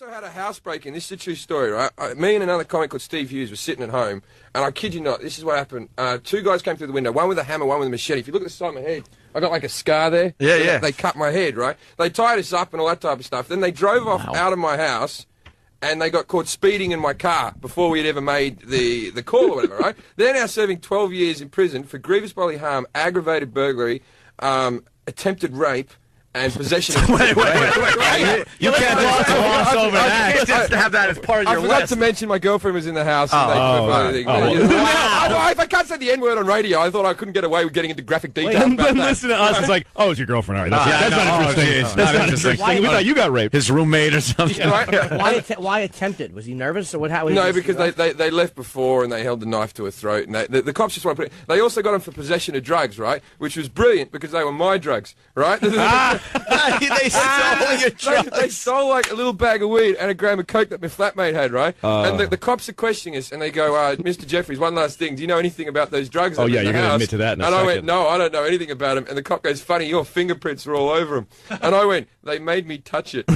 also had a house break-in. This is a true story, right? Me and another comic called Steve Hughes were sitting at home, and I kid you not, this is what happened. Two guys came through the window, one with a hammer, one with a machete. If you look at the side of my head, I got like a scar there. Yeah. They cut my head, right? They tied us up and all that type of stuff. Then they drove off out of my house, and they got caught speeding in my car before we had ever made the call or whatever, right? They're now serving 12 years in prison for grievous bodily harm, aggravated burglary, attempted rape, and possession of... Wait. You can't just gloss over that. You can't just have that as part of your list. I forgot to mention my girlfriend was in the house. If I can't say the N-word on radio, I thought I couldn't get away with getting into graphic detail about that. Listen to us, it's like, oh, it's your girlfriend. All right, that's not interesting. That's not interesting. We thought you got raped. His roommate or something. Why attempted? Was he nervous? Or what? No, because they left before and they held the knife to her throat. And the cops just want to put it... They also got him for possession of drugs, right? Which was brilliant because they were my drugs, right? They stole your drugs. They stole like a little bag of weed and a gram of coke that my flatmate had, right? And the cops are questioning us, and they go, Mr. Jefferies, one last thing. Do you know anything about those drugs? Oh, yeah, you're going to admit to that in a second. I went, no, I don't know anything about them. And the cop goes, funny, your fingerprints are all over them. And I went, they made me touch it.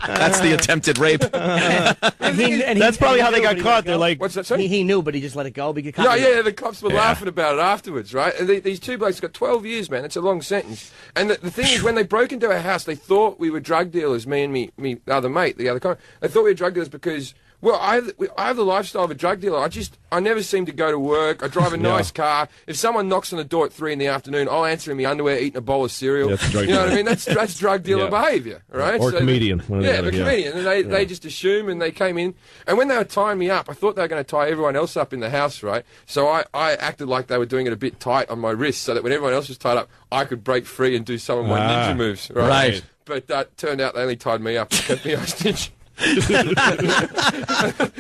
That's the attempted rape. That's probably how they got caught. They're like, what's that, sorry? He knew, but he just let it go. Because Yeah, the cops were laughing about it afterwards, right? And these two blokes got 12 years, man. It's a long sentence. And the thing is, when they broke into our house, they thought we were drug dealers, me and me other mate, the other comic. They thought we were drug dealers because... Well, I have the lifestyle of a drug dealer. I never seem to go to work. I drive a nice car. If someone knocks on the door at 3 in the afternoon, I'll answer in my underwear, eating a bowl of cereal. That's drug you know what I mean? That's drug dealer behaviour, right? Or comedian. Comedian. And they just assume, and they came in. And when they were tying me up, I thought they were going to tie everyone else up in the house, right? So I acted like they were doing it a bit tight on my wrist, so that when everyone else was tied up, I could break free and do some of my ninja moves, right? But that turned out they only tied me up and kept me hostage.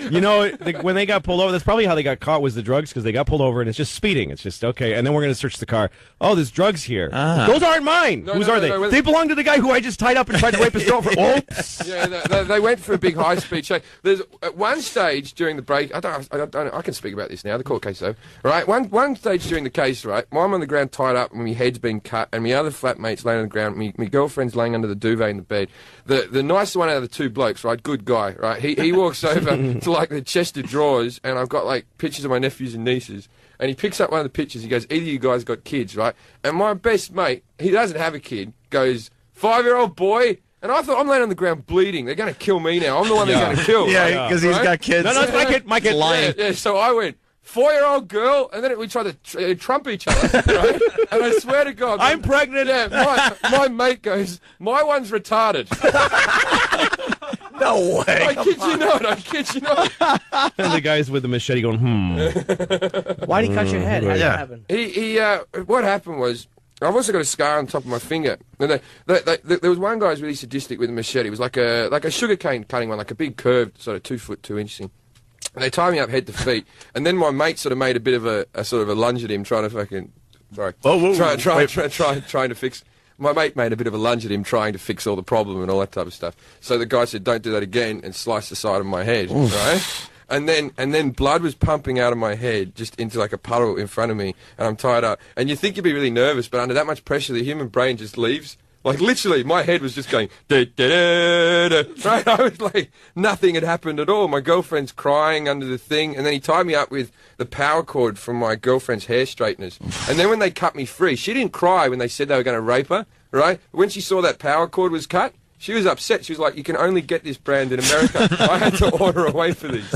You know, when they got pulled over, that's probably how they got caught, was the drugs, because they got pulled over and it's just speeding. It's just, okay, and then we're going to search the car. Oh, there's drugs here. Those aren't mine. Whose are they? They belong to the guy who I just tied up and tried to rape his girlfriend. Oops. Yeah, they went for a big high-speed chase. There's at one stage during the break, I can speak about this now, the court case though, right? One stage during the case, right, I'm on the ground tied up and my head's been cut and my other flatmate's laying on the ground, my girlfriend's laying under the duvet in the bed. The nicer one out of the two blokes, right, good guy, right, he walks over to like the chest of drawers and I've got like pictures of my nephews and nieces and he picks up one of the pictures, he goes, either you guys got kids, right? And my best mate, he doesn't have a kid, goes, 5-year-old boy. And I thought, I'm laying on the ground bleeding. They're going to kill me now. I'm the one they're going to kill. Yeah, because he's got kids. No, it's my kid. Lying. Yeah, so I went, 4-year-old girl, and then we tried to trump each other, right? And I swear to God, I'm pregnant. Yeah, my mate goes, my one's retarded. No way. I kid you not. And the guys with the machete going, Why did he cut your head? How did that happen? What happened was, I've also got a scar on top of my finger. And there was one guy who was really sadistic with a machete. It was like a sugarcane cutting one, like a big curved, sort of 2 foot 2 inch thing. And they tied me up head to feet. And then my mate sort of made a bit of a sort of a lunge at him, trying to fucking... Sorry. Trying to fix... My mate made a bit of a lunge at him, trying to fix all the problem and all that type of stuff. So the guy said, don't do that again, and sliced the side of my head, right? And then blood was pumping out of my head, just into like a puddle in front of me, and I'm tied up. And you think you'd be really nervous, but under that much pressure, the human brain just leaves. Like, literally, my head was just going, da-da-da-da, right? I was like, nothing had happened at all. My girlfriend's crying under the thing, and then he tied me up with the power cord from my girlfriend's hair straighteners. And then when they cut me free, she didn't cry when they said they were going to rape her, right? When she saw that power cord was cut, she was upset. She was like, you can only get this brand in America. I had to order away for these.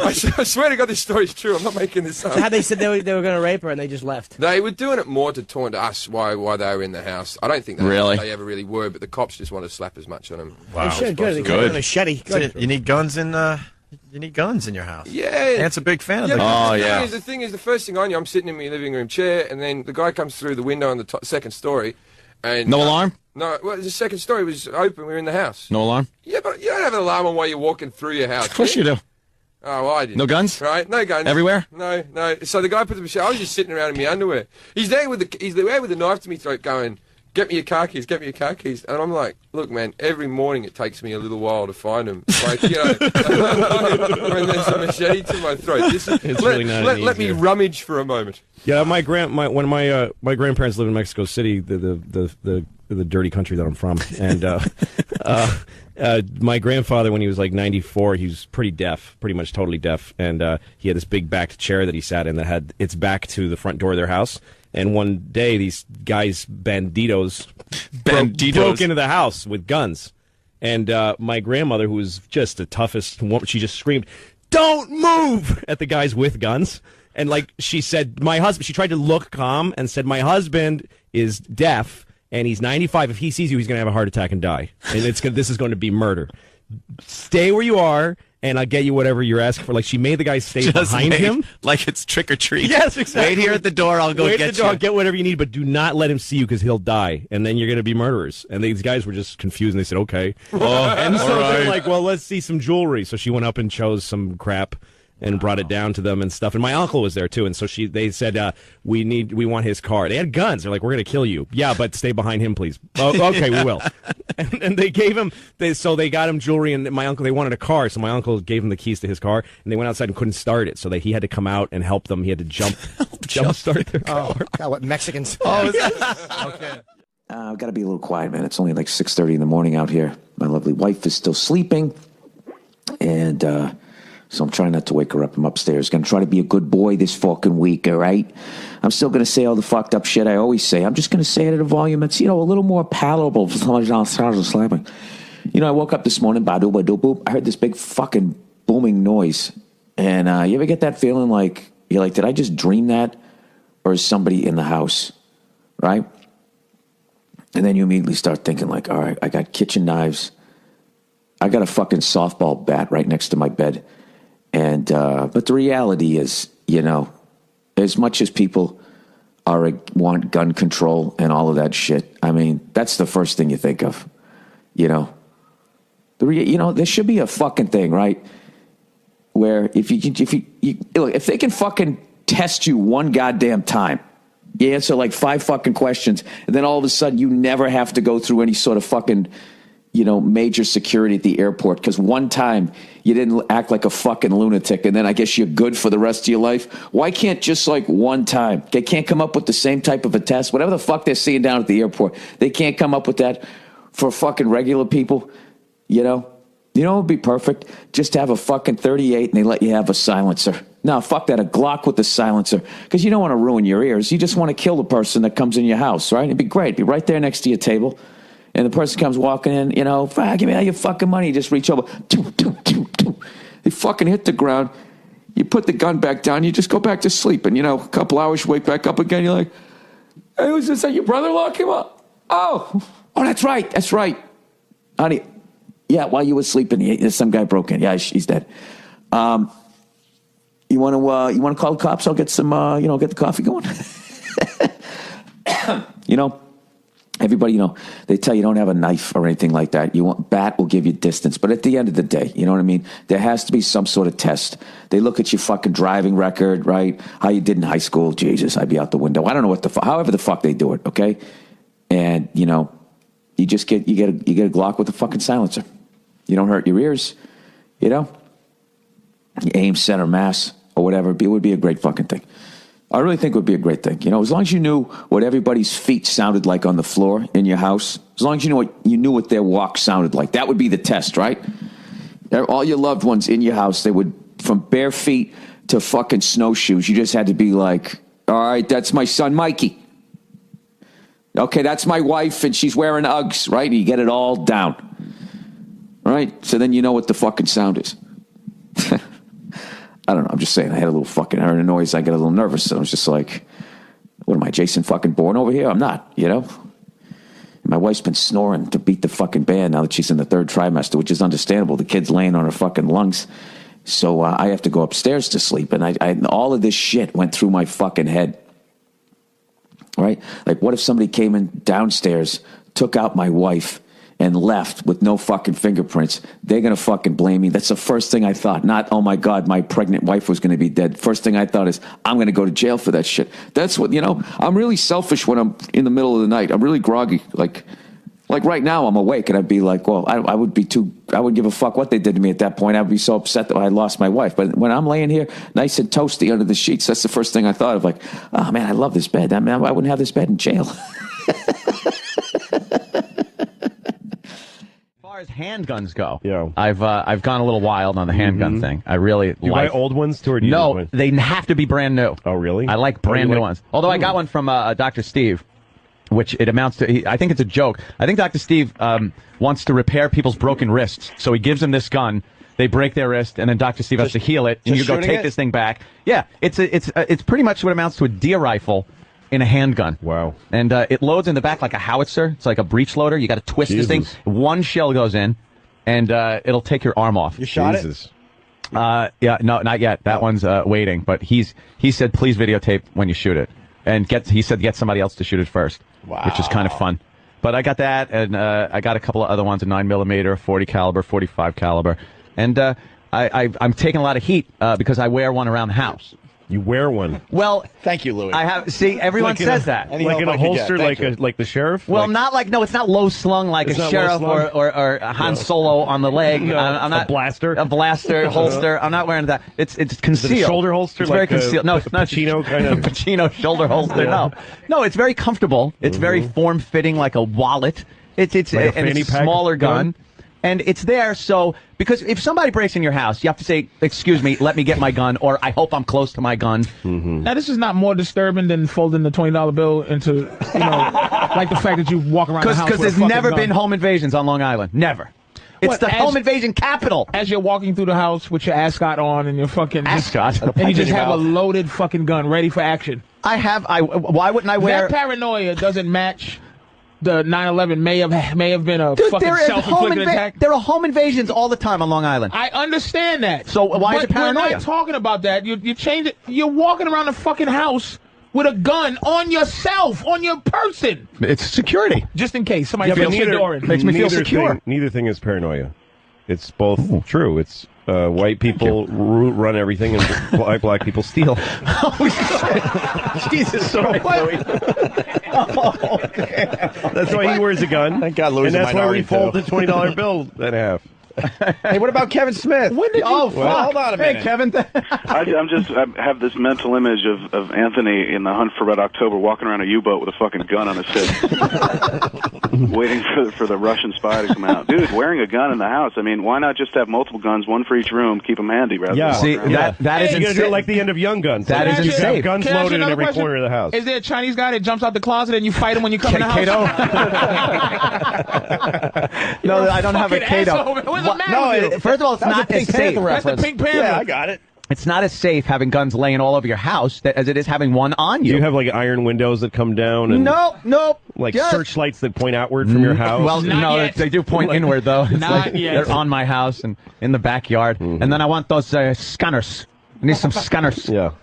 I swear to God, this story's true. I'm not making this up. So how they said they were going to rape her and they just left? They were doing it more to taunt us why they were in the house. I don't think they ever really were, but the cops just wanted to slap as much on them. Wow. They should. Good. Good. Machete. Good. You need guns in... You need guns in your house. Yeah. Ant's a big fan of them. The thing is, the first thing I knew, I'm sitting in my living room chair, and then the guy comes through the window on the second story. And, no alarm? No, well, the second story was open. We were in the house. No alarm? Yeah, but you don't have an alarm on while you're walking through your house. Of course you do. Oh, well, I didn't. No guns? Right, no guns. Everywhere? No. So the guy put the machine. I was just sitting around in my underwear. He's there with the knife to my throat going, get me your car keys, get me your car keys. And I'm like, look, man, every morning it takes me a little while to find them. Like, you know, when there's a machete to my throat. Let me rummage for a moment. Yeah, when my grandparents lived in Mexico City, the dirty country that I'm from, and My grandfather, when he was like 94, he was pretty deaf, pretty much totally deaf, and he had this big backed chair that he sat in that had its back to the front door of their house. And one day, these guys, banditos broke into the house with guns. And my grandmother, who was just the toughest woman, she just screamed, "Don't move!" at the guys with guns. And like she said, my husband, she tried to look calm and said, "My husband is deaf, and he's 95. If he sees you, he's going to have a heart attack and die. And this is going to be murder. Stay where you are, and I'll get you whatever you're asking for." Like, she made the guy stay behind him. Like it's trick or treat. Yes, exactly. Wait here at the door, I'll go get you. I'll get whatever you need, but do not let him see you because he'll die, and then you're going to be murderers. And these guys were just confused, and they said, okay. And so they're like, well, let's see some jewelry. So she went up and chose some crap and brought it down to them and stuff. And my uncle was there too. And so they said, we want his car. They had guns. They're like, we're going to kill you. Yeah, but stay behind him, please. Oh, okay, we will. And they gave him, so they got him jewelry, and my uncle, they wanted a car. So my uncle gave him the keys to his car, and they went outside and couldn't start it. So he had to come out and help them. He had to jump start their car. Oh, God, what, Mexicans? Okay. I've got to be a little quiet, man. It's only like 6:30 in the morning out here. My lovely wife is still sleeping, and so I'm trying not to wake her up. I'm upstairs. Going to try to be a good boy this fucking week, all right? I'm still going to say all the fucked up shit I always say. I'm just going to say it at a volume that's, a little more palatable for somebody outside slapping. I woke up this morning, ba-doo, ba-doo-boop. I heard this big fucking booming noise. And you ever get that feeling like, you're like, did I just dream that? Or is somebody in the house, right? And then you immediately start thinking like, all right, I got kitchen knives. I got a fucking softball bat right next to my bed. And but the reality is, as much as people want gun control and all of that shit, I mean, that's the first thing you think of, there should be a fucking thing, right? Where if they can fucking test you one goddamn time, you answer like 5 fucking questions, and then all of a sudden you never have to go through any sort of fucking major security at the airport because one time you didn't act like a fucking lunatic, and then I guess you're good for the rest of your life. Why can't just like one time? They can't come up with the same type of a test, whatever the fuck they're seeing down at the airport. They can't come up with that for fucking regular people, what would be perfect? Just have a fucking 38 and they let you have a silencer. No, fuck that, a Glock with a silencer. Because you don't want to ruin your ears. You just want to kill the person that comes in your house, right? It'd be great. Be right there next to your table. And the person comes walking in, give me all your fucking money. You just reach over. They fucking hit the ground. You put the gun back down. You just go back to sleep. And, a couple hours, you wake back up again. You're like, hey, who's this? Your brother-in-law came up? Oh, that's right. That's right. Honey, yeah, while you were sleeping, some guy broke in. Yeah, he's dead. You want to call the cops? I'll get some, get the coffee going. Everybody, they tell you don't have a knife or anything like that. Bat will give you distance. But at the end of the day, you know what I mean? There has to be some sort of test. They look at your fucking driving record, right? How you did in high school. Jesus, I'd be out the window. I don't know however the fuck they do it, okay? And, you just get a Glock with a fucking silencer. You don't hurt your ears, You aim center mass or whatever. It would be a great fucking thing. I really think it would be a great thing. As long as you knew what everybody's feet sounded like on the floor in your house, as long as you knew what their walk sounded like, that would be the test, right? All your loved ones in your house, they would, from bare feet to fucking snowshoes, you just had to be like, all right, that's my son, Mikey. Okay, that's my wife, and she's wearing Uggs, right? And you get it all down. All right? So then you know what the fucking sound is. I don't know. I'm just saying. I heard a noise. I got a little nervous. So I was just like, what am I, Jason fucking Bourne over here? I'm not, My wife's been snoring to beat the fucking band now that she's in the 3rd trimester, which is understandable. The kid's laying on her fucking lungs. So I have to go upstairs to sleep. And all of this shit went through my fucking head. Right? Like, what if somebody came in downstairs, took out my wife, and left with no fucking fingerprints? They're going to fucking blame me. That's the first thing I thought. Not, oh my God, my pregnant wife was going to be dead. First thing I thought is, I'm going to go to jail for that shit. That's what, I'm really selfish when I'm in the middle of the night. I'm really groggy. Like right now I'm awake and I'd be like, well, I wouldn't give a fuck what they did to me at that point. I'd be so upset that I lost my wife. But when I'm laying here nice and toasty under the sheets, that's the first thing I thought of. Like, oh man, I love this bed. I mean, I wouldn't have this bed in jail. far as handguns go, Yeah. I've gone a little wild on the handgun thing. I really Do you buy old ones too, or do you No, they have to be brand new. Oh, really? I like brand new ones. Although I got one from Dr. Steve, which it amounts to. I think it's a joke. I think Dr. Steve wants to repair people's broken wrists, so he gives them this gun. They break their wrist, and then Dr. Steve has to heal it, and you go take this thing back. Yeah, it's pretty much what amounts to a deer rifle in a handgun. Wow. And it loads in the back like a howitzer. It's like a breech loader. You got to twist this thing. One shell goes in, and it'll take your arm off. You shot it? Yeah, no, not yet. That one's waiting. But he said, please videotape when you shoot it, and he said get somebody else to shoot it first, which is kind of fun. But I got that, and I got a couple of other ones, a 9mm, 40 caliber, 45 caliber, and I'm taking a lot of heat because I wear one around the house. You wear one. Well, thank you, Louis. I have. See, everyone says that. Like in a holster, like the sheriff. Well, not like it's not low slung like a sheriff or Han Solo on the leg. No, I'm not a blaster. A blaster holster. I'm not wearing that. It's concealed. Is it a shoulder holster. It's very concealed. No, it's not Pacino kind of Pacino shoulder holster. No, it's very comfortable. It's very form fitting, like a wallet. It's like and it's a smaller gun. And it's there, so, because if somebody breaks in your house, you have to say, excuse me, let me get my gun, or I hope I'm close to my gun. Now, this is not more disturbing than folding the $20 bill into, like the fact that you walk around the house because there's never been home invasions on Long Island. Never. It's the home invasion capital. As you're walking through the house with your ascot on and your fucking... Ascot? And you just have a loaded fucking gun ready for action. Why wouldn't I wear... That paranoia doesn't match... The 9/11 may have been a fucking self-inflicted attack. There are home invasions all the time on Long Island. I understand that. So why is it paranoia? We're not talking about that. You change it. You're walking around the fucking house with a gun on yourself, on your person. It's security. Just in case somebody feels the door in. Makes me feel secure. Neither thing is paranoia. It's both true. It's white people run everything and black people steal. Oh, shit. Jesus, sorry. That's why he wears a gun. Thank God Louis and that's why we fold too. the $20 bill in half. Hey, what about Kevin Smith? When did hold on a minute. Hey, Kevin. I have this mental image of Anthony in The Hunt for Red October walking around a U-boat with a fucking gun on his hip, waiting for the Russian spy to come out. Dude, wearing a gun in the house. I mean, why not just have multiple guns, one for each room, keep them handy rather than see, that isn't safe. Do it like the end of Young Guns. That isn't safe. Guns loaded in every corner of the house. Is there a Chinese guy that jumps out the closet and you fight him when you come in the house? No, I don't have a Kato. What's the matter with you? First of all, it's not as safe. That's the Pink Panther. Yeah, I got it. It's not as safe having guns laying all over your house as it is having one on you. Do you have like iron windows that come down? And No. Like searchlights that point outward from your house? Well, no, they do point inward, though. It's not yet. They're on my house and in the backyard. And then I want those scanners. I need some scanners. Yeah.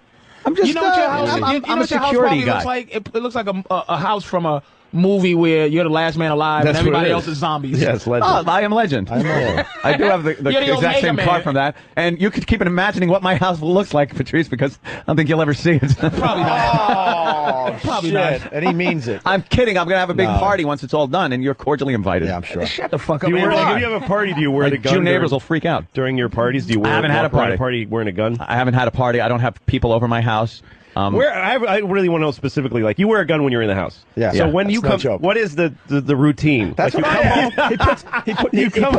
I'm just, I'm a security guy. It looks like a house from a movie where you're the last man alive and everybody else is zombies. Yes, Legend. Oh, I Am Legend. I do have the exact same car from that. And you could keep imagining what my house looks like, Patrice, because I don't think you'll ever see it. Probably not. Oh, probably not. And he means it. I'm kidding. I'm going to have a big party once it's all done, and you're cordially invited. Yeah, I'm sure. Shut the fuck up. If you have a party, do you wear the gun? Your neighbors will freak out. During your parties, do you wear I haven't had a party wearing a gun? I haven't had a party. I don't have people over my house. I really want to know specifically. Like, you wear a gun when you're in the house. Yeah. So when you come, what is the routine? That's what I asked. He puts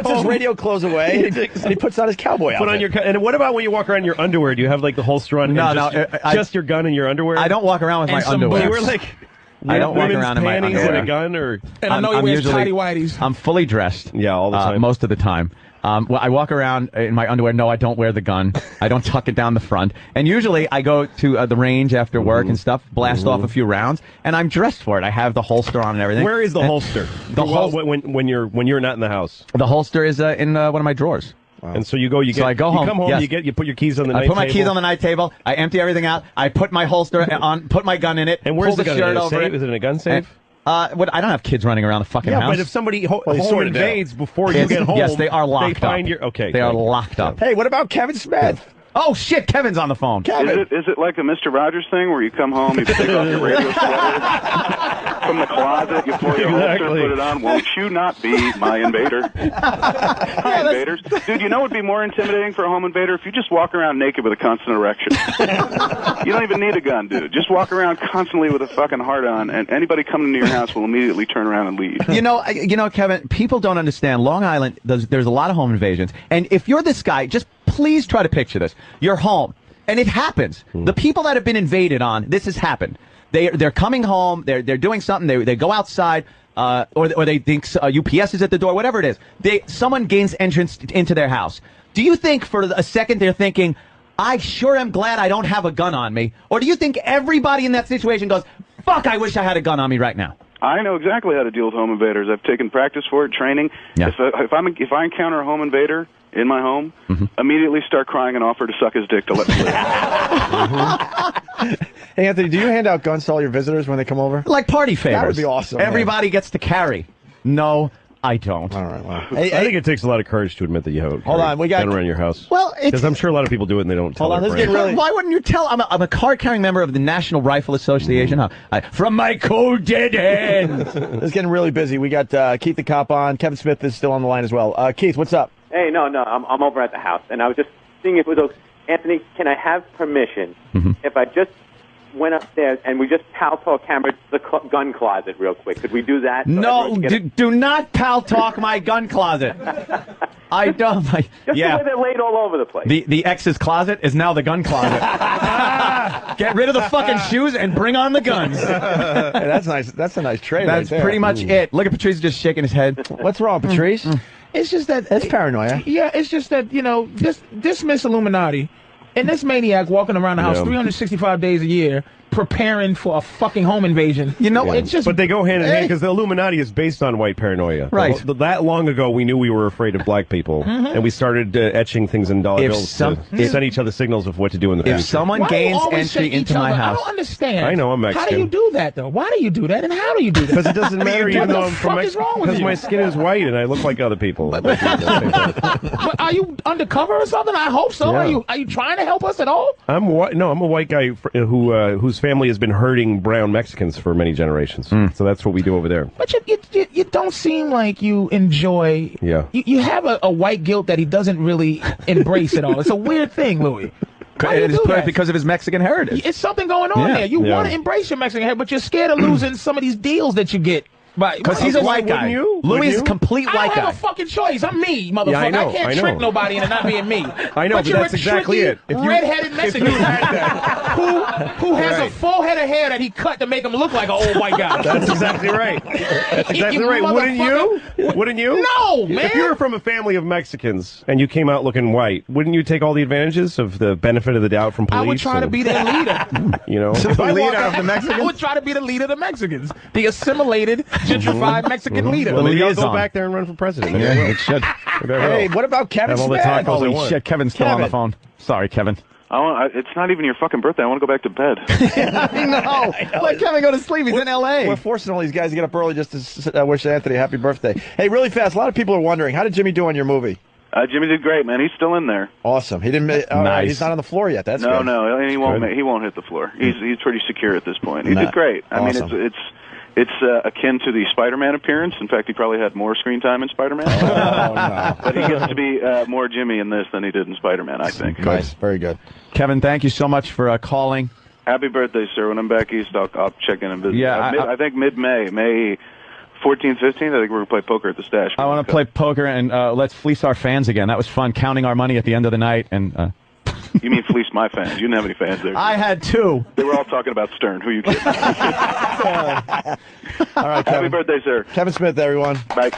his radio clothes away and he puts on his cowboy outfit. And what about when you walk around in your underwear? Do you have like the holster on? Just your gun and your underwear. I don't walk around with my underwear. You wear like. I don't walk around in my underwear. And a gun, or and I know he wears tidy whities. I'm fully dressed. Yeah, all the time. Most of the time. Well, I walk around in my underwear. No, I don't wear the gun. I don't tuck it down the front. And usually I go to the range after work and stuff, blast off a few rounds, and I'm dressed for it. I have the holster on and everything. Where is the holster? When you're not in the house. The holster is in one of my drawers. Wow. And so you go. I go home. You come home. Yes. You put your keys on the night table. I put my keys on the night table. I empty everything out. I put my holster on. Put my gun in it. And where's the gun? shirt over it. Is it in a gun safe? I don't have kids running around the fucking house. Yeah, but if somebody home invades before you get home, yes, they are locked up. They are locked up. Hey, what about Kevin Smith? Oh shit, Kevin's on the phone. Kevin. Is it like a Mr. Rogers thing where you come home, you take off your radio sweater? from the closet. You pull your holster, put it on. Won't you not be my invader? Hi, invaders. Dude, you know what would be more intimidating for a home invader? If you just walk around naked with a constant erection. You don't even need a gun, dude. Just walk around constantly with a fucking heart on, and anybody coming into your house will immediately turn around and leave. You know, Kevin, people don't understand. Long Island, there's a lot of home invasions. And if you're this guy, just please try to picture this. You're home, and it happens. The people that have been invaded on, this has happened. They're coming home, they're doing something, they go outside, or they think UPS is at the door, whatever it is. Someone gains entrance into their house. Do you think for a second they're thinking, I sure am glad I don't have a gun on me? Or do you think everybody in that situation goes, fuck, I wish I had a gun on me right now? I know exactly how to deal with home invaders. I've taken practice for it, training. Yeah. If I encounter a home invader in my home, immediately start crying and offer to suck his dick to let me live. Hey, Anthony, do you hand out guns to all your visitors when they come over? Like party favors. That would be awesome. Everybody gets to carry. No, I don't. All right, well. I think it takes a lot of courage to admit that you have. Hold on, we got gun around your house. Well, because I'm sure a lot of people do it and they don't tell. Hold on, their let's get friends. really. Why wouldn't you tell? I'm a card-carrying member of the National Rifle Association. From my cold dead hands. It's getting really busy. We got Keith the cop on. Kevin Smith is still on the line as well. Keith, what's up? Hey, no, I'm over at the house, and I was just seeing if it was Anthony, can I have permission if I just went upstairs and we just pal talk camera the gun closet real quick? Could we do that? So No, do not pal talk my gun closet. I don't. Just the way they're laid all over the place. The ex's closet is now the gun closet. Get rid of the fucking shoes and bring on the guns. Hey, that's nice. That's a nice trade. That's right there. pretty much it. Look at Patrice just shaking his head. What's wrong, Patrice? It's just that That's paranoia. Yeah, it's just that this Miss Illuminati and this maniac walking around the house 365 days a year, preparing for a fucking home invasion. It's just. But they go hand in hand because the Illuminati is based on white paranoia. Right. That long ago, we knew we were afraid of black people, and we started etching things in dollar bills to send each other signals of what to do in the future. If someone gains entry into my house, I don't understand. I know I'm Mexican. How do you do that though? Why do you do that? And how do you do that? Because it doesn't matter, even though I'm from What the fuck is wrong with because you? my skin is white and I look like other people. But are you undercover or something? I hope so. Yeah. Are you trying to help us at all? I'm a white guy whose family has been hurting brown Mexicans for many generations. So that's what we do over there. But you don't seem like you enjoy. Yeah. You have a white guilt that he doesn't really embrace at all. It's a weird thing, Louis. Why do you do that? because of his Mexican heritage. It's something going on there. You want to embrace your Mexican heritage, but you're scared of losing some of these deals that you get. Because he's a white guy. Louis is a complete white guy. I have a fucking choice. I'm me, motherfucker. Yeah, I know, I can't trick nobody into not being me. I know, but you're that's exactly it. If you red-headed Mexican who has a full head of hair that he cut to make him look like an old white guy. That's exactly right. That's exactly right. Wouldn't you? Wouldn't you? No, man. If you were from a family of Mexicans and you came out looking white, wouldn't you take all the advantages of the benefit of the doubt from police? I would try to be their leader. The leader of the Mexicans? I would try to be the leader of the Mexicans. The assimilated, gentrified Mexican leader. Well, maybe I'll go back there and run for president. Yeah, it should. Hey, what about Kevin Have all the Smith? tacos I Holy want. shit, Kevin's still on the phone. Sorry, Kevin. It's not even your fucking birthday. I want to go back to bed. I know. Let Kevin go to sleep. He's in L.A. We're forcing all these guys to get up early just to wish Anthony a happy birthday. Hey, really fast, a lot of people are wondering, how did Jimmy do on your movie? Jimmy did great, man. He's still in there. Awesome. He didn't. Nice. He's not on the floor yet. That's no, good. no, and he won't hit the floor. He's pretty secure at this point. He did great. I mean, it's akin to the Spider-Man appearance. In fact, he probably had more screen time in Spider-Man. Oh, no. But he gets to be more Jimmy in this than he did in Spider-Man, I think. Nice. Very good. Kevin, thank you so much for calling. Happy birthday, sir. When I'm back east, I'll check in and visit. Yeah, I think mid-May, May 14th, 15th, I think we're going to play poker at the Stash. I want to play poker and let's fleece our fans again. That was fun, counting our money at the end of the night. And You mean fleece my fans? You didn't have any fans there. I had two. They were all talking about Stern. Who are you kidding? All right, Kevin. Happy birthday, sir. Kevin Smith, everyone. Bye.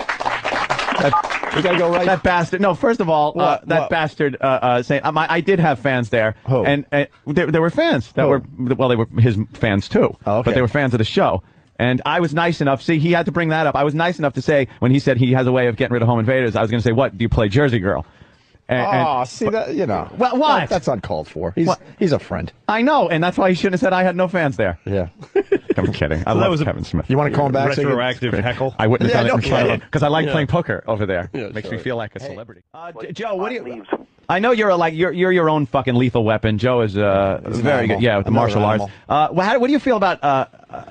We got to go right. That bastard. No, first of all, What? bastard saying I did have fans there. Who? And there were fans that were, well, they were his fans too. Oh, okay. But they were fans of the show. And I was nice enough. See, he had to bring that up. I was nice enough to say, when he said he has a way of getting rid of home invaders, I was going to say, what, do you play Jersey Girl? See that, you know. Well, what? That's uncalled for. He's a friend. I know, and that's why he shouldn't have said I had no fans there. Yeah. I'm kidding. I love Kevin Smith. You want to call him back? Retroactive heckle. I wouldn't have done it in front of him kidding. because I like playing poker over there. Yeah, Makes sure. me feel like a celebrity. Joe, what do you? I know you're your own fucking lethal weapon. Joe is very good. Yeah, with the martial arts. animal. What do you feel about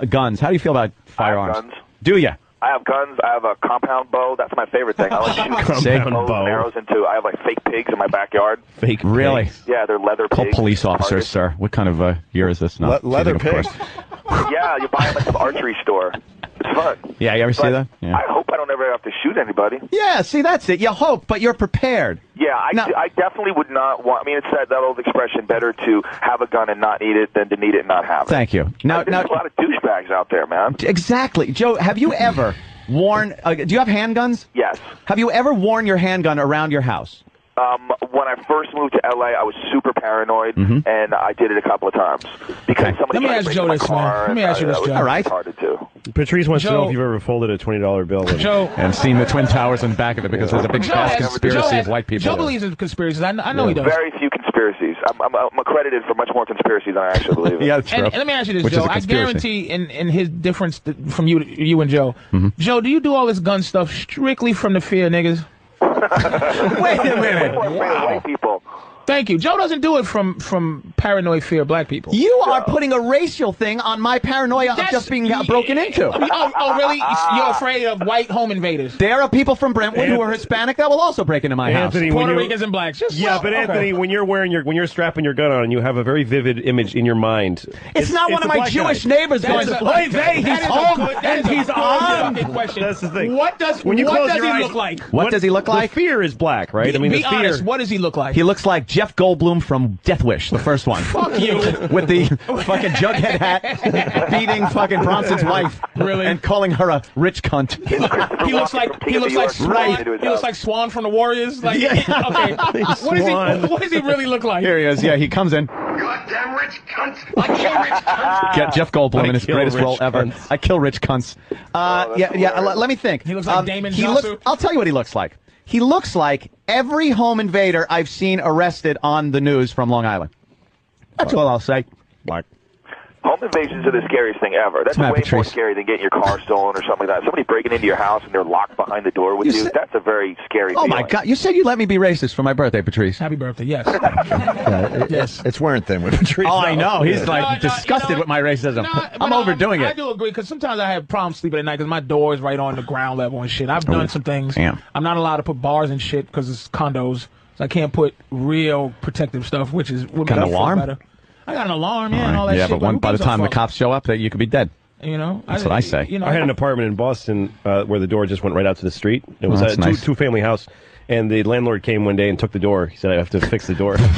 guns. How do you feel about firearms? I have guns. Do you? I have guns. I have a compound bow. That's my favorite thing. I like shooting bows and arrows into. I have like fake pigs in my backyard. Fake really? Pigs. Yeah, they're leather Call pigs. police officers, sir. What kind of year is this? No, leather pigs. Yeah, you buy them at the archery store. It's fun. Yeah, you ever see that? Yeah. I hope I don't ever have to shoot anybody. Yeah, see, that's it. You hope, but you're prepared. Yeah, I definitely would not want. I mean, it's that old expression: better to have a gun and not need it than to need it and not have it. Thank you. Now, there's a lot of douchebags out there, man. Exactly, Joe. Have you ever worn? Do you have handguns? Yes. Have you ever worn your handgun around your house? When I first moved to LA, I was super paranoid, and I did it a couple of times because somebody. Let me ask Joe this, man. Let me ask you this, Joe. All right. Hard to do. Patrice wants to know if you've ever folded a $20 bill and seen the Twin Towers in the back of it because there's a big conspiracy of white people. Joe believes in conspiracies. I know he does. Very few conspiracies. I'm accredited for much more conspiracies than I actually believe in. Yeah, that's true. And let me ask you this, Joe. I guarantee in his difference from you and Joe. Joe, do you do all this gun stuff strictly from the fear of niggas? Wait a minute. White people. Thank you. Joe doesn't do it from paranoid fear of black people. You are putting a racial thing on my paranoia of just being broken into. Oh, really? You're afraid of white home invaders? There are people from Brentwood who are Hispanic that will also break into my house. Puerto Ricans and blacks. But Anthony, when you're strapping your gun on and you have a very vivid image in your mind. It's not one of my Jewish neighbors going, he's home and he's armed. That's the thing. What does he look like? What does he look like? The fear is black, right? Be honest. What does he look like? He looks like Jeff Goldblum from Death Wish, the first one. Fuck you. With the fucking Jughead hat, beating fucking Bronson's wife, and calling her a rich cunt. He looks like Swan. He looks like Swan from the Warriors. Like, okay. What does he really look like? Here he is. Yeah, he comes in. Goddamn rich cunt! I kill rich cunts. Get Jeff Goldblum in his greatest role ever. I kill rich cunts. Let me think. He looks like Damon Johnson. I'll tell you what he looks like. He looks like every home invader I've seen arrested on the news from Long Island. That's all I'll say. Black. Home invasions are the scariest thing ever. That's way more scary than getting your car stolen or something like that. Somebody breaking into your house and they're locked behind the door with you. That's a very scary feeling. My God. You said you'd let me be racist for my birthday, Patrice. Happy birthday, yes. Yes. It's wearing thin with Patrice. Oh, I know. He's disgusted with my racism. I'm overdoing it. I do agree, because sometimes I have problems sleeping at night because my door is right on the ground level and shit. I've done some things. Damn. I'm not allowed to put bars and shit because it's condos. So I can't put real protective stuff, which is... Got an alarm? Better. I got an alarm, and all that shit. Yeah, but by the time the cops show up, you could be dead. You know, that's what I say. You know, I had an apartment in Boston where the door just went right out to the street. It was a two-family house, and the landlord came one day and took the door. He said, "I have to fix the door." And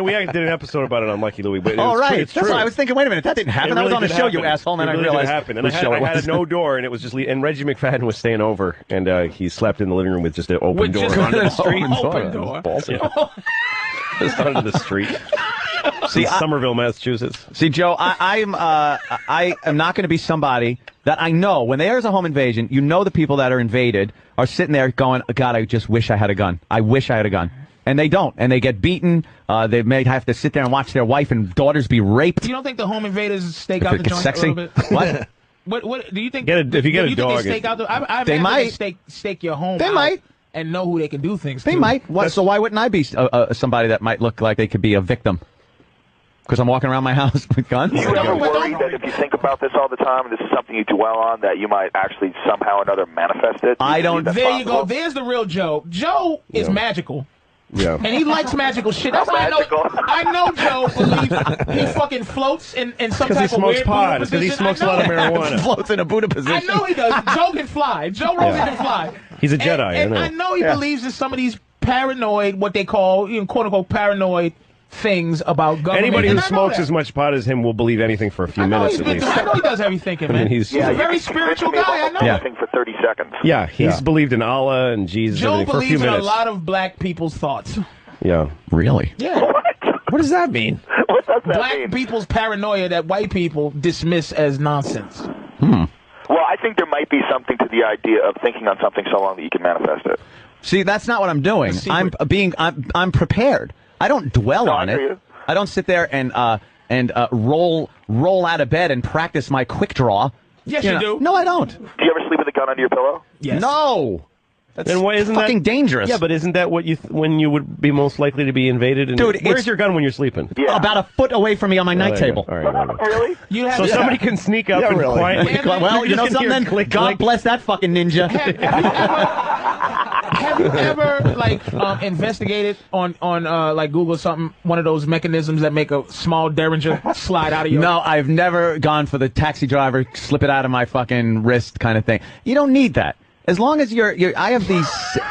we did an episode about it on Lucky Louie. But That's why I was thinking. Wait a minute, that didn't happen. That was on a show, you asshole. And then I realized happened. And I had no door, and it was just. And Reggie McFadden was staying over, and he slept in the living room with just an open door onto the street. Open door. Just onto the street. See, Somerville, Massachusetts. See, Joe, I am not going to be somebody that I know when there's a home invasion. You know, the people that are invaded are sitting there going, "God, I just wish I had a gun. I wish I had a gun." And they don't, and they get beaten. They may have to sit there and watch their wife and daughters be raped. You don't think the home invaders stake out the joint a little bit? What? What do you think? If you get a dog, they stake out they might stake your home. They might. And know who they can do things to. They might. So why wouldn't I be somebody that might look like they could be a victim? Because I'm walking around my house with guns? Do you ever worry that if you think about this all the time, and this is something you dwell on, that you might actually somehow or another manifest it? I don't. There you go. There's the real Joe. Joe is magical. Yeah. And he likes magical shit. That's why I know Joe believes he fucking floats in some type of weird Buddha position. Because he smokes a lot of marijuana. Floats in a Buddha position. I know he does. Joe can fly. Joe Rogan can fly. He's a Jedi. And I know he believes in some of these paranoid, what they call, quote unquote, paranoid things about government. Anybody who smokes as much pot as him will believe anything for a few minutes at least. I know he does heavy thinking, man. He's a very spiritual guy. I know. Yeah. For 30 seconds. Yeah, he's believed in Allah and Jesus Joe for a few minutes. believes in a lot of black people's thoughts. Yeah. Really? Yeah. What does that mean? What does that black mean? people's paranoia that white people dismiss as nonsense. Well, I think there might be something to the idea of thinking on something so long that you can manifest it. See, that's not what I'm doing. I'm prepared. I don't dwell on it. I don't sit there and roll out of bed and practice my quick draw. Yes, you do. No, I don't. Do you ever sleep with a gun under your pillow? Yes. No. That's fucking dangerous. Yeah, but isn't that what when you would be most likely to be invaded? And Dude, where's your gun when you're sleeping? Yeah. About a foot away from me on my night table. All right. Really? So somebody can sneak up and quietly. Well, you know something? God bless that fucking ninja. Have you ever investigated on like Google something, one of those mechanisms that make a small derringer slide out of your? No, I've never gone for the taxi driver, slip it out of my fucking wrist kind of thing. You don't need that. As long as I have the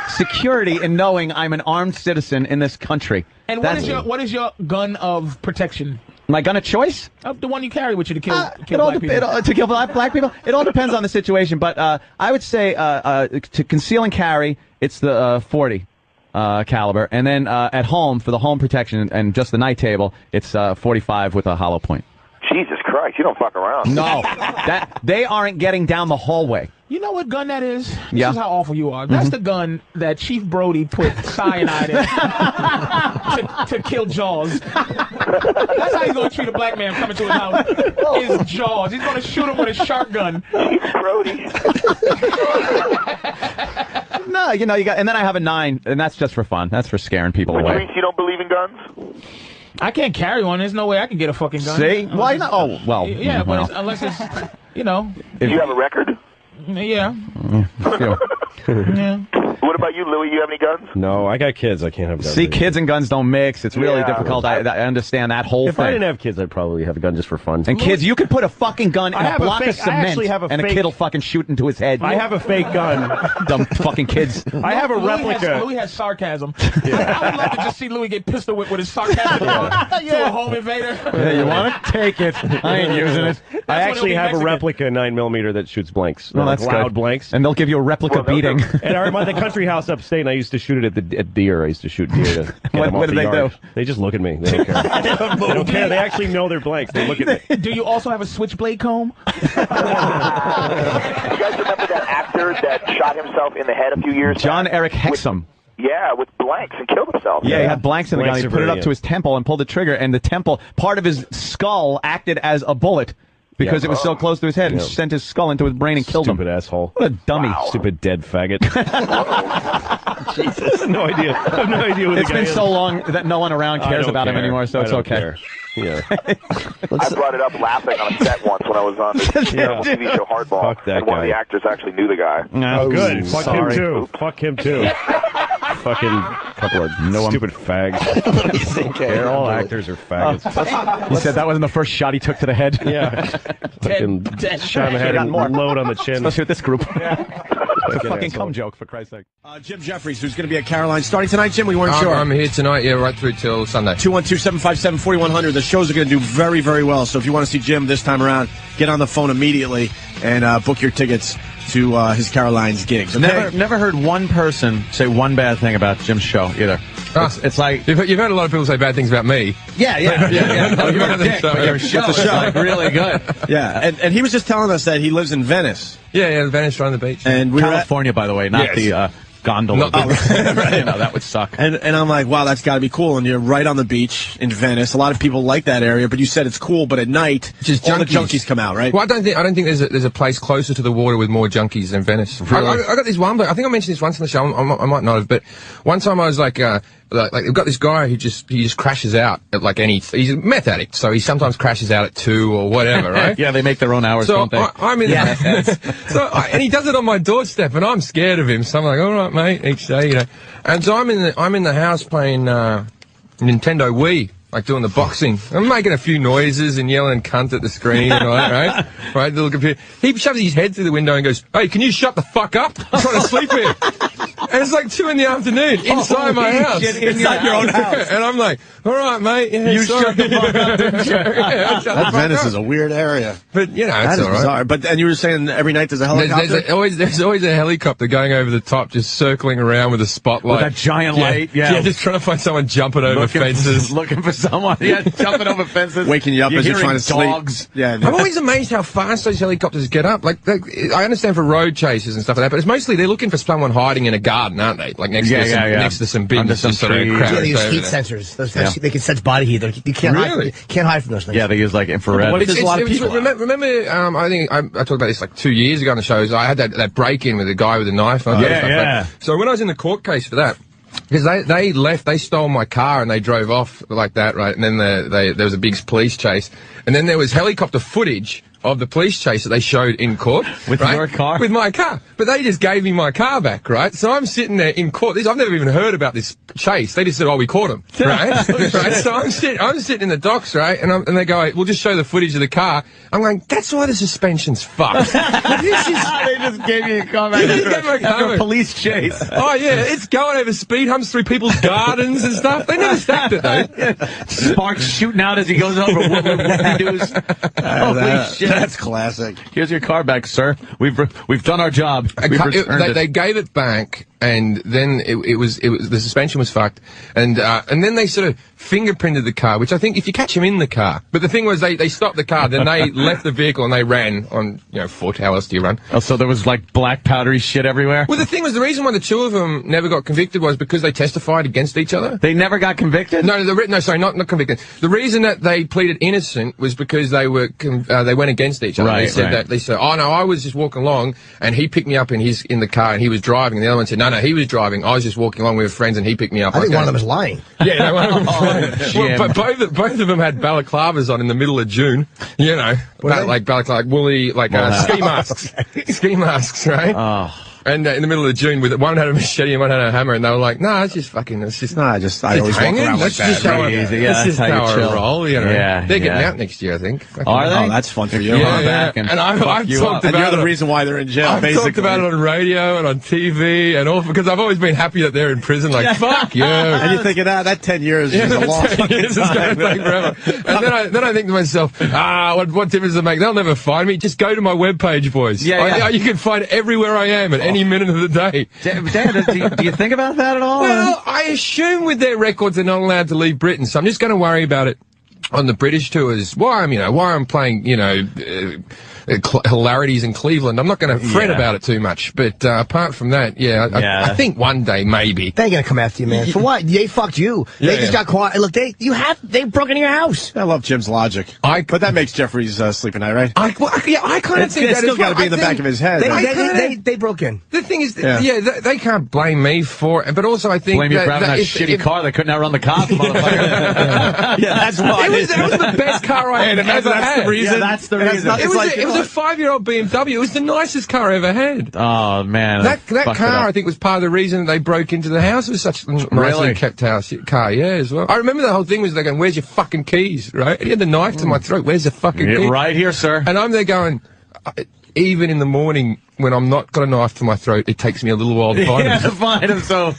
security in knowing I'm an armed citizen in this country. And what is your gun of protection? My gun of choice? The one you carry with you to kill black people. To kill black people? It all depends on the situation, but I would say to conceal and carry, it's the 40 caliber, and then at home for the home protection and just the night table, it's 45 with a hollow point. Jesus Christ, you don't fuck around. No, they aren't getting down the hallway. You know what gun that is? This Yeah. is how awful you are. That's the gun that Chief Brody put cyanide in to kill Jaws. That's how he's going to treat a black man coming to his house. Is Jaws. He's going to shoot him with a shark gun. Chief Brody. No, you got, and then I have a 9, and that's just for fun. That's for scaring people away. Which means you don't believe in guns? I can't carry one. There's no way I can get a fucking gun. See? Why not? Oh, well. Yeah, well. but unless it's, Do you have a record? Yeah. Yeah. What about you, Louis? You have any guns? No, I got kids. I can't have guns. See, kids and guns don't mix. It's really difficult. I understand that whole If thing. I didn't have kids, I'd probably have a gun just for fun. And kids, you could put a fucking gun in a block of cement, and a kid will fucking shoot into his head. I have a fake gun. Dumb fucking kids. I have a replica. Louis has sarcasm. I would love to just see Louis get pistol whipped with his sarcasm to a home invader. Yeah, you want it? Take it. I ain't using it. I actually have a replica 9mm that shoots blanks. Well, that's loud good. blanks. And they'll give you a replica beating. And the country house upstate, and I used to shoot it at deer. I used to shoot deer to get them What off do the they yard. do? They just look at me. They don't care. They don't care. They actually know they're blanks. They look at me. Do you also have a switchblade comb? You guys remember that actor that shot himself in the head a few years John back? Eric Hexum. With blanks and killed himself. Yeah, he had blanks in the gun. He put it up to his temple and pulled the trigger, and the temple, part of his skull acted as a bullet. Because it was so close to his head and sent his skull into his brain and killed him. Stupid asshole. What a dummy. Wow. Stupid dead faggot. Jesus. I have no idea. I have no idea what It's been so long that no one around cares about him anymore, so it's okay. Care. Yeah. I brought it up laughing on a set once when I was on the TV show Hardball. Fuck that and one of guy. the actors actually knew the guy. Oh, good. Fuck him sorry. too. Fuck him too. Fucking couple of stupid fags. They're all actors are faggots. He said that wasn't the first shot he took to the head. Yeah. Fucking shot in the head and load on the chin. Especially with this group. It's a fucking cum joke, for Christ's sake. Jim Jefferies, who's going to be at Caroline. Starting tonight, Jim, we weren't sure. I'm here tonight, right through till Sunday. 212-757-4100. The shows are going to do very, very well. So if you want to see Jim this time around, get on the phone immediately and book your tickets to his Caroline's gigs. Okay? Never heard one person say one bad thing about Jim's show either. It's like you've heard a lot of people say bad things about me. Yeah. No, you're a dick, but your show is like really good. Yeah, and he was just telling us that he lives in Venice. Yeah, Venice, right on the beach. And California, by the way, not the gondola. Right. That would suck. And I'm like, wow, that's got to be cool. And you're right on the beach in Venice. A lot of people like that area, but you said it's cool. But at night, just all the junkies come out, right? Well, I don't think there's a place closer to the water with more junkies than Venice. Really? I got this one, but I think I mentioned this once on the show. I might not have, but one time I was like we've got this guy who just crashes out at he's a meth addict, so he sometimes crashes out at 2 or whatever, right? Yeah, they make their own hours, don't they? I'm in and he does it on my doorstep, and I'm scared of him. So I'm like, all right, mate, each day, And so I'm in the house playing Nintendo Wii. Like doing the boxing. I'm making a few noises and yelling cunt at the screen and all that, right? Right, the little computer. He shoves his head through the window and goes, "Hey, can you shut the fuck up? I'm trying to sleep here." And it's like 2 PM inside my house. Inside your own house. And I'm like, all right, mate. Yeah, you shut the fuck up, didn't you? That Venice is a weird area. But, it's all right. Bizarre. And you were saying every night there's a helicopter? There's always a helicopter going over the top, just circling around with a spotlight. With that giant light, Yeah, just trying to find someone jumping over fences. Looking for someone. Yeah, jumping over fences. Waking you up as you're trying to dogs. sleep. Yeah, I'm always amazed how fast those helicopters get up. I understand for road chases and stuff like that, but it's mostly they're looking for someone hiding in a garden garden, aren't they? Like next to some big sort of crowd. Yeah, they use heat sensors. They can sense body heat. You can't hide from those things. Yeah, they use like infrared. What if there's a lot of people? Remember, I think I talked about this like 2 years ago on the shows. I had that break-in with a guy with a knife. So when I was in the court case for that, because they stole my car and they drove off like that, right? And then there was a big police chase, and then there was helicopter footage of the police chase that they showed in court. With your car? With my car. But they just gave me my car back, right? So I'm sitting there in court. I've never even heard about this chase. They just said, we caught him, right? Right? So I'm sitting in the docks, right? And they go, we'll just show the footage of the car. I'm going, that's why the suspension's fucked. They just gave you a car back after a police chase. Oh, yeah. It's going over speed humps through people's gardens and stuff. They never stacked it, though. Sparks shooting out as he goes over. Whoopie-doos. Holy shit. That's classic. Here's your car back, sir. We've done our job. They gave it back, and then it was the suspension was fucked, and then they sort of fingerprinted the car, which I think if you catch them in the car. But the thing was they stopped the car, then they left the vehicle and they ran on 4 hours do you run? Oh, so there was like black powdery shit everywhere. Well, the thing was the reason why the two of them never got convicted was because they testified against each other. They never got convicted. No, sorry, not convicted. The reason that they pleaded innocent was because they went against each other. Right, they said, oh no, I was just walking along and he picked me up in the car and he was driving, and the other one said, no, he was driving. I was just walking along with friends and he picked me up. I think one of them is lying. Yeah, one of them was lying. But both of them had balaclavas on in the middle of June. Like balaclava, woolly, ski masks. Okay. Ski masks, right? Oh. And in the middle of June, one had a machete and one had a hammer, and they were like, "No, it's just fucking. I always walk around like that. That's just how I roll, They're getting out next year, I think. Are they? Oh, that's fun for you. Yeah. And I've talked about you're the reason why they're in jail. I've talked about it on radio and on TV and all because I've always been happy that they're in prison. Like, fuck you. And you think of that 10 years is a long fucking time. It's going to take forever. And then I think to myself, what difference does it make? They'll never find me. Just go to my webpage, boys. Yeah. You can find everywhere I am at any minute of the day. Dan, do you think about that at all? Well, I assume with their records they're not allowed to leave Britain, so I'm just going to worry about it on the British tours. Why I'm playing, hilarities in Cleveland. I'm not going to fret about it too much. But apart from that, I think one day maybe they're going to come after you, man. For what? They fucked you. They just got caught. Look, they broke into your house. I love Jim's logic. But that makes Jefferies sleep at night, right? I kind of think it's still got to be in the back of his head. They broke in. The thing is, they can't blame me for it. But also, I think blame you for having that shitty car. They couldn't outrun the cops, motherfucker. That's why. It was the best car I ever had. That's the reason. That's the reason. It was a 5-year-old BMW. It was the nicest car I ever had. Oh man, that car I think was part of the reason they broke into the house. It was such a nicely kept car, as well. I remember the whole thing was they're going, "Where's your fucking keys?" Right? And he had the knife to my throat. Where's the fucking key? Right here, sir. And I'm there going, even in the morning when I'm not got a knife to my throat, it takes me a little while to find him. Find him. So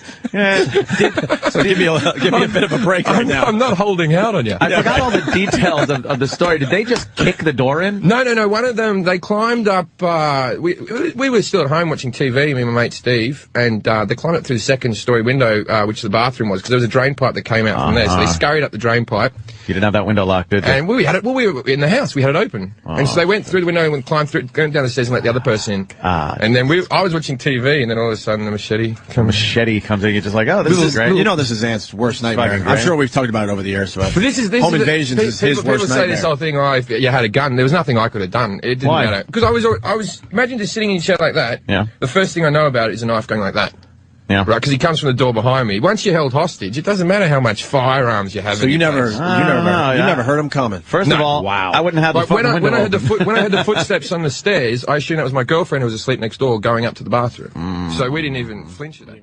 give me a bit of a break right now. I'm not holding out on you. I forgot all the details of the story. Did they just kick the door in? No. One of them, they climbed up. We were still at home watching TV, me and my mate Steve, and they climbed up through the second-story window, which the bathroom was, because there was a drain pipe that came out from there. So they scurried up the drain pipe. You didn't have that window locked, did you? And we were in the house. We had it open, and so they went through the window and climbed through, going down the stairs and let the other person in. And then I was watching TV, and then all of a sudden the machete comes in. You're just like, oh, this is great. You know, this is Ant's worst nightmare. I'm sure we've talked about it over the years. But this home invasions is his worst nightmare. People say this whole thing, you had a gun. There was nothing I could have done. It didn't matter. Because I was imagine just sitting in a chair like that. Yeah. The first thing I know about it is a knife going like that. Yeah. Right, because he comes from the door behind me. Once you're held hostage, it doesn't matter how much firearms you have. So you never heard him coming. First of all, I wouldn't have the when I had the footsteps on the stairs, I assumed that was my girlfriend who was asleep next door going up to the bathroom. So we didn't even flinch at that.